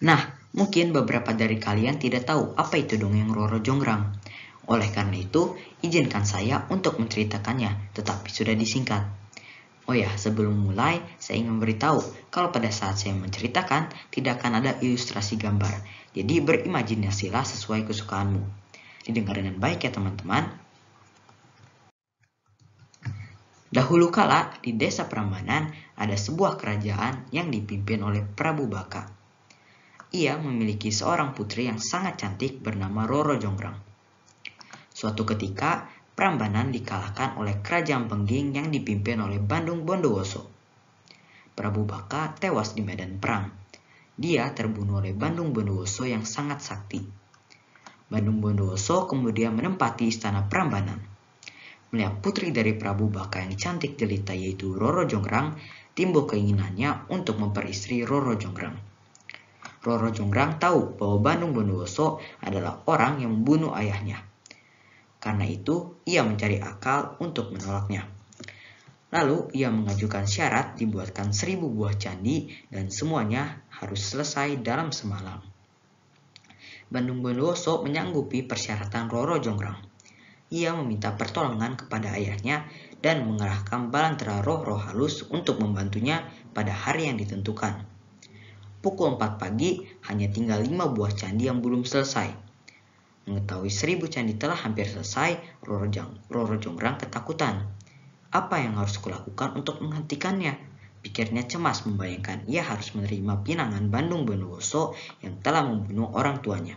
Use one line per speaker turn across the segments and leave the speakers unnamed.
Nah, mungkin beberapa dari kalian tidak tahu apa itu dongeng Roro Jonggrang. Oleh karena itu, izinkan saya untuk menceritakannya, tetapi sudah disingkat. Oh ya, sebelum mulai, saya ingin memberitahu kalau pada saat saya menceritakan, tidak akan ada ilustrasi gambar. Jadi berimajinasilah sesuai kesukaanmu. Didengar dengan baik ya teman-teman. Dahulu kala, di desa Prambanan, ada sebuah kerajaan yang dipimpin oleh Prabu Baka. Ia memiliki seorang putri yang sangat cantik bernama Roro Jonggrang. Suatu ketika, Prambanan dikalahkan oleh kerajaan Pengging yang dipimpin oleh Bandung Bondowoso. Prabu Baka tewas di medan perang. Dia terbunuh oleh Bandung Bondowoso yang sangat sakti. Bandung Bondowoso kemudian menempati istana Prambanan. Melihat putri dari Prabu Baka yang cantik jelita yaitu Roro Jonggrang, timbul keinginannya untuk memperistri Roro Jonggrang. Roro Jonggrang tahu bahwa Bandung Bondowoso adalah orang yang membunuh ayahnya. Karena itu, ia mencari akal untuk menolaknya. Lalu, ia mengajukan syarat dibuatkan 1000 buah candi dan semuanya harus selesai dalam semalam. Bandung Bondowoso menyanggupi persyaratan Roro Jonggrang. Ia meminta pertolongan kepada ayahnya dan mengerahkan balantera roh-roh halus untuk membantunya pada hari yang ditentukan. Pukul 4 pagi, hanya tinggal 5 buah candi yang belum selesai. Mengetahui 1000 candi telah hampir selesai, Roro Jonggrang ketakutan. Apa yang harus kulakukan untuk menghentikannya? Pikirnya cemas membayangkan ia harus menerima pinangan Bandung Bondowoso yang telah membunuh orang tuanya.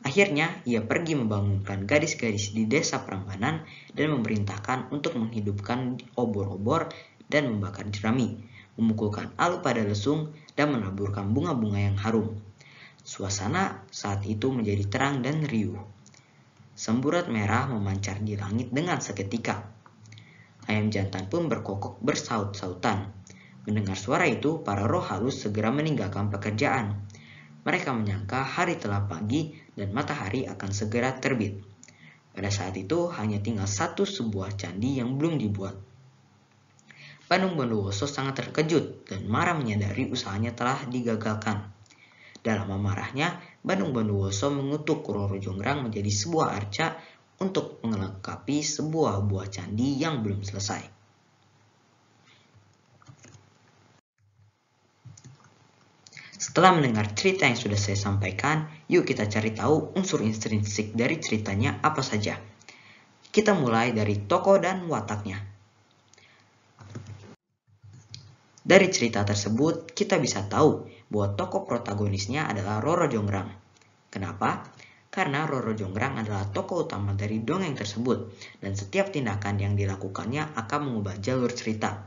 Akhirnya, ia pergi membangunkan gadis-gadis di desa Prambanan dan memerintahkan untuk menghidupkan obor-obor dan membakar jerami, memukulkan alu pada lesung, dan menaburkan bunga-bunga yang harum. Suasana saat itu menjadi terang dan riuh. Semburat merah memancar di langit dengan seketika. Ayam jantan pun berkokok bersaut-sautan. Mendengar suara itu, para roh halus segera meninggalkan pekerjaan. Mereka menyangka hari telah pagi dan matahari akan segera terbit. Pada saat itu hanya tinggal satu sebuah candi yang belum dibuat. Bandung Bondowoso sangat terkejut dan marah menyadari usahanya telah digagalkan. Dalam amarahnya, Bandung Bondowoso mengutuk Roro Jonggrang menjadi sebuah arca untuk melengkapi sebuah buah candi yang belum selesai. Setelah mendengar cerita yang sudah saya sampaikan, yuk kita cari tahu unsur intrinsik dari ceritanya apa saja. Kita mulai dari tokoh dan wataknya. Dari cerita tersebut, kita bisa tahu bahwa tokoh protagonisnya adalah Roro Jonggrang. Kenapa? Karena Roro Jonggrang adalah tokoh utama dari dongeng tersebut, dan setiap tindakan yang dilakukannya akan mengubah jalur cerita.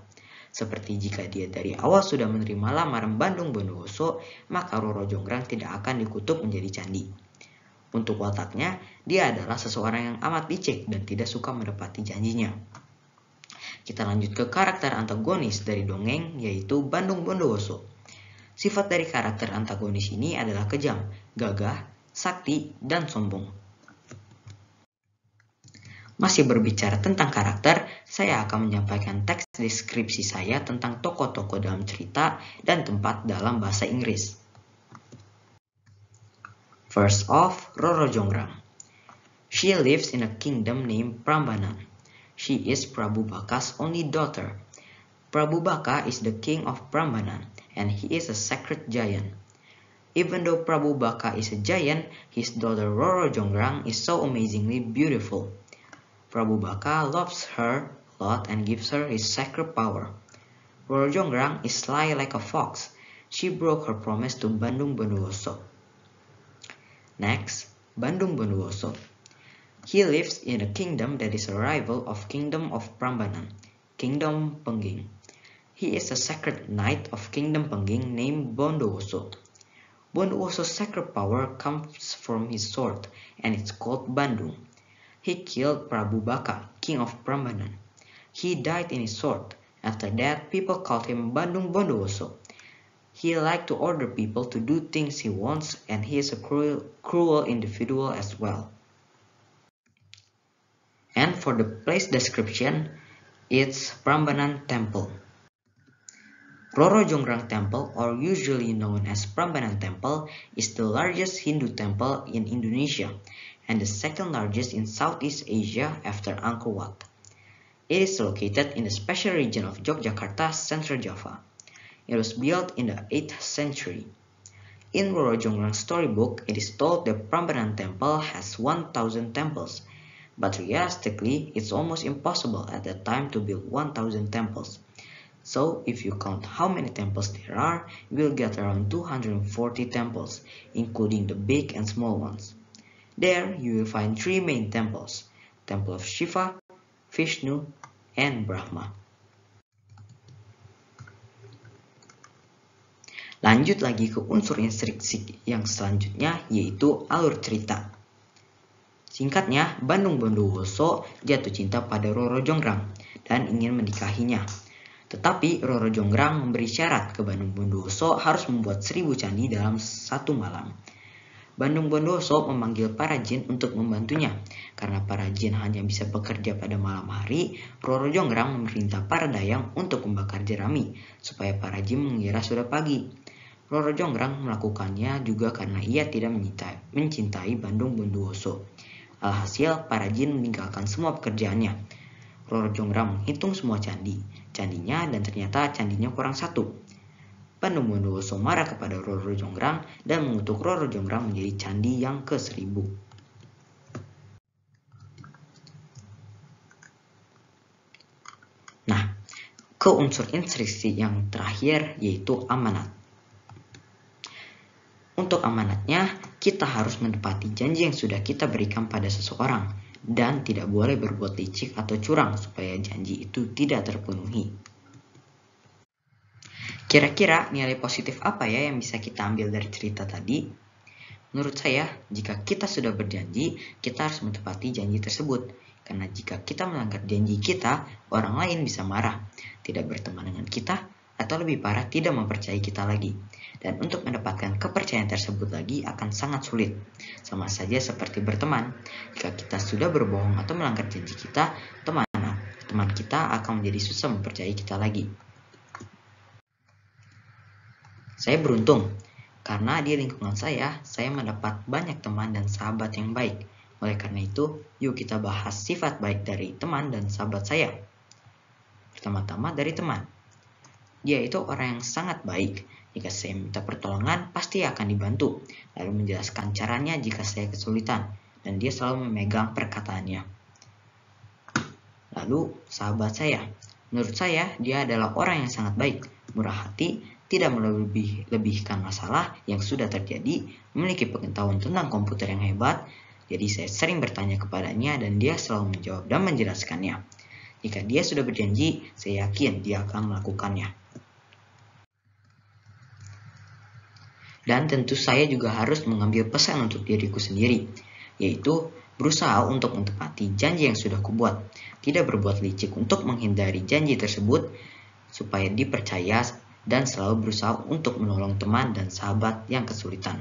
Seperti jika dia dari awal sudah menerima lamaran Bandung Bondowoso, maka Roro Jonggrang tidak akan dikutuk menjadi candi. Untuk wataknya, dia adalah seseorang yang amat licik dan tidak suka menepati janjinya. Kita lanjut ke karakter antagonis dari dongeng, yaitu Bandung Bondowoso. Sifat dari karakter antagonis ini adalah kejam, gagah, sakti, dan sombong. Masih berbicara tentang karakter, saya akan menyampaikan teks deskripsi saya tentang tokoh-tokoh dalam cerita dan tempat dalam bahasa Inggris. First off, Roro Jonggrang. She lives in a kingdom named Prambanan. She is Prabu Baka's only daughter. Prabu Baka is the king of Prambanan, and he is a sacred giant. Even though Prabu Baka is a giant, his daughter Roro Jonggrang is so amazingly beautiful. Prabu Baka loves her a lot and gives her his sacred power. Roro Jonggrang is sly like a fox. She broke her promise to Bandung Bondowoso. Next, Bandung Bondowoso. He lives in a kingdom that is a rival of Kingdom of Prambanan, Kingdom Pengging. He is a sacred knight of Kingdom Pengging named Bondowoso. Bondowoso's sacred power comes from his sword, and it's called Bandung. He killed Prabu Baka, king of Prambanan. He died in his sword. After that, people called him Bandung Bondowoso. He liked to order people to do things he wants, and he is a cruel individual as well. And for the place description, it's Prambanan Temple. Roro Jonggrang Temple, or usually known as Prambanan Temple, is the largest Hindu temple in Indonesia and the second largest in Southeast Asia after Angkor Wat. It is located in the special region of Yogyakarta, Central Java. It was built in the 8th century. In Roro Jonggrang storybook, it is told that Prambanan Temple has 1,000 temples, but realistically, it's almost impossible at that time to build 1,000 temples. So, if you count how many temples there are, you will get around 240 temples, including the big and small ones. There, you will find 3 main temples, Temple of Shiva, Vishnu, and Brahma. Lanjut lagi ke unsur instruksi yang selanjutnya, yaitu alur cerita. Singkatnya, Bandung Bondowoso jatuh cinta pada Roro Jonggrang dan ingin menikahinya. Tetapi Roro Jonggrang memberi syarat ke Bandung Bondowoso harus membuat 1000 candi dalam 1 malam. Bandung Bondowoso memanggil para jin untuk membantunya. Karena para jin hanya bisa bekerja pada malam hari, Roro Jonggrang memerintah para dayang untuk membakar jerami, supaya para jin mengira sudah pagi. Roro Jonggrang melakukannya juga karena ia tidak mencintai Bandung Bondowoso. Alhasil, para jin meninggalkan semua pekerjaannya. Roro Jonggrang menghitung semua candinya dan ternyata candinya kurang 1. Bandung Bondowoso marah kepada Roro Jonggrang dan mengutuk Roro Jonggrang menjadi candi yang ke-1000. Nah, ke unsur instruksi yang terakhir yaitu amanat. Untuk amanatnya, kita harus menepati janji yang sudah kita berikan pada seseorang dan tidak boleh berbuat licik atau curang supaya janji itu tidak terpenuhi. Kira-kira nilai positif apa ya yang bisa kita ambil dari cerita tadi? Menurut saya, jika kita sudah berjanji, kita harus menepati janji tersebut. Karena jika kita melanggar janji kita, orang lain bisa marah, tidak berteman dengan kita, atau lebih parah tidak mempercayai kita lagi. Dan untuk mendapatkan kepercayaan tersebut lagi akan sangat sulit. Sama saja seperti berteman. Jika kita sudah berbohong atau melanggar janji kita, teman kita akan menjadi susah mempercayai kita lagi. Saya beruntung, karena di lingkungan saya mendapat banyak teman dan sahabat yang baik. Oleh karena itu, yuk kita bahas sifat baik dari teman dan sahabat saya. Pertama-tama dari teman. Dia itu orang yang sangat baik. Jika saya minta pertolongan, pasti akan dibantu. Lalu menjelaskan caranya jika saya kesulitan. Dan dia selalu memegang perkataannya. Lalu, sahabat saya. Menurut saya, dia adalah orang yang sangat baik, murah hati, tidak melebih-lebihkan masalah yang sudah terjadi, memiliki pengetahuan tentang komputer yang hebat. Jadi saya sering bertanya kepadanya dan dia selalu menjawab dan menjelaskannya. Jika dia sudah berjanji, saya yakin dia akan melakukannya. Dan tentu saya juga harus mengambil pesan untuk diriku sendiri, yaitu berusaha untuk menepati janji yang sudah kubuat, tidak berbuat licik untuk menghindari janji tersebut, supaya dipercaya dan selalu berusaha untuk menolong teman dan sahabat yang kesulitan.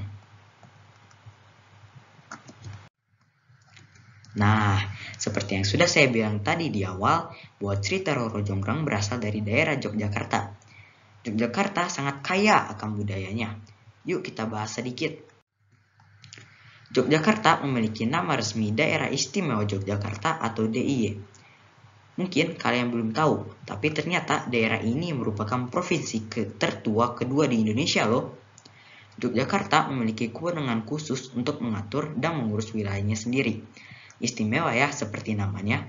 Nah, seperti yang sudah saya bilang tadi di awal, bahwa cerita Roro Jonggrang berasal dari daerah Yogyakarta. Yogyakarta sangat kaya akan budayanya. Yuk kita bahas sedikit. Yogyakarta memiliki nama resmi Daerah Istimewa Yogyakarta atau DIY. Mungkin kalian belum tahu, tapi ternyata daerah ini merupakan provinsi tertua kedua di Indonesia loh. Yogyakarta memiliki kewenangan khusus untuk mengatur dan mengurus wilayahnya sendiri. Istimewa ya, seperti namanya.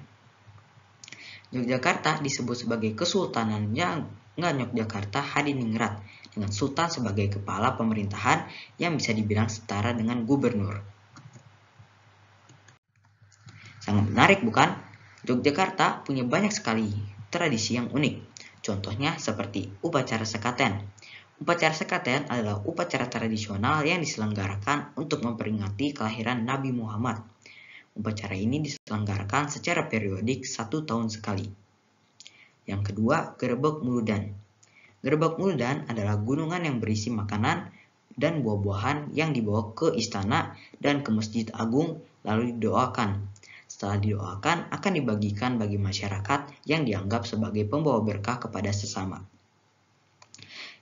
Yogyakarta disebut sebagai Kesultanan Yogyakarta Hadiningrat, dengan sultan sebagai kepala pemerintahan yang bisa dibilang setara dengan gubernur. Sangat menarik bukan? Yogyakarta punya banyak sekali tradisi yang unik. Contohnya seperti upacara sekaten. Upacara sekaten adalah upacara tradisional yang diselenggarakan untuk memperingati kelahiran Nabi Muhammad. Upacara ini diselenggarakan secara periodik 1 tahun sekali. Yang kedua, Gerebek Muludan. Gerebek Muludan adalah gunungan yang berisi makanan dan buah-buahan yang dibawa ke istana dan ke Masjid Agung lalu didoakan. Setelah didoakan, akan dibagikan bagi masyarakat yang dianggap sebagai pembawa berkah kepada sesama.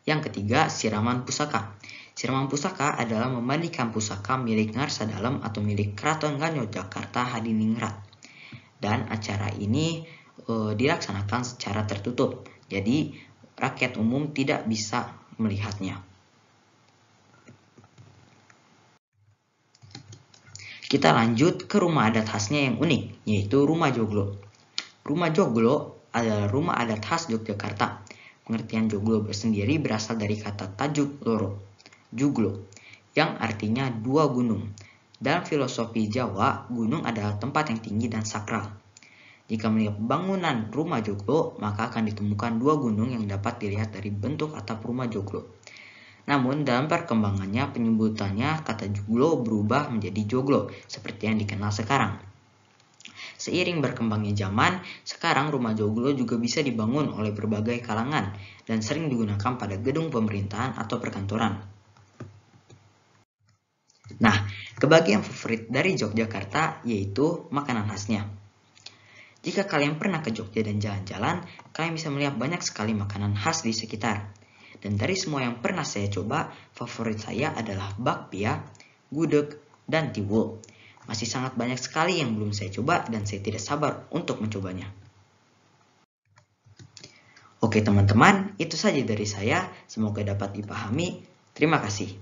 Yang ketiga, siraman pusaka. Siraman pusaka adalah memandikan pusaka milik Ngarsa Dalem atau milik Keraton Ngayogyakarta Hadiningrat. Dan acara ini dilaksanakan secara tertutup, jadi rakyat umum tidak bisa melihatnya. Kita lanjut ke rumah adat khasnya yang unik, yaitu rumah joglo. Rumah joglo adalah rumah adat khas Yogyakarta. Pengertian joglo sendiri berasal dari kata tajuk loro, juglo, yang artinya dua gunung. Dalam filosofi Jawa, gunung adalah tempat yang tinggi dan sakral. Jika melihat bangunan rumah joglo, maka akan ditemukan dua gunung yang dapat dilihat dari bentuk atap rumah joglo. Namun dalam perkembangannya penyebutannya kata joglo berubah menjadi joglo seperti yang dikenal sekarang. Seiring berkembangnya zaman, sekarang rumah joglo juga bisa dibangun oleh berbagai kalangan dan sering digunakan pada gedung pemerintahan atau perkantoran. Nah, kebagian favorit dari Yogyakarta yaitu makanan khasnya. Jika kalian pernah ke Jogja dan jalan-jalan, kalian bisa melihat banyak sekali makanan khas di sekitar. Dan dari semua yang pernah saya coba, favorit saya adalah bakpia, gudeg, dan tiwul. Masih sangat banyak sekali yang belum saya coba dan saya tidak sabar untuk mencobanya. Oke teman-teman, itu saja dari saya. Semoga dapat dipahami. Terima kasih.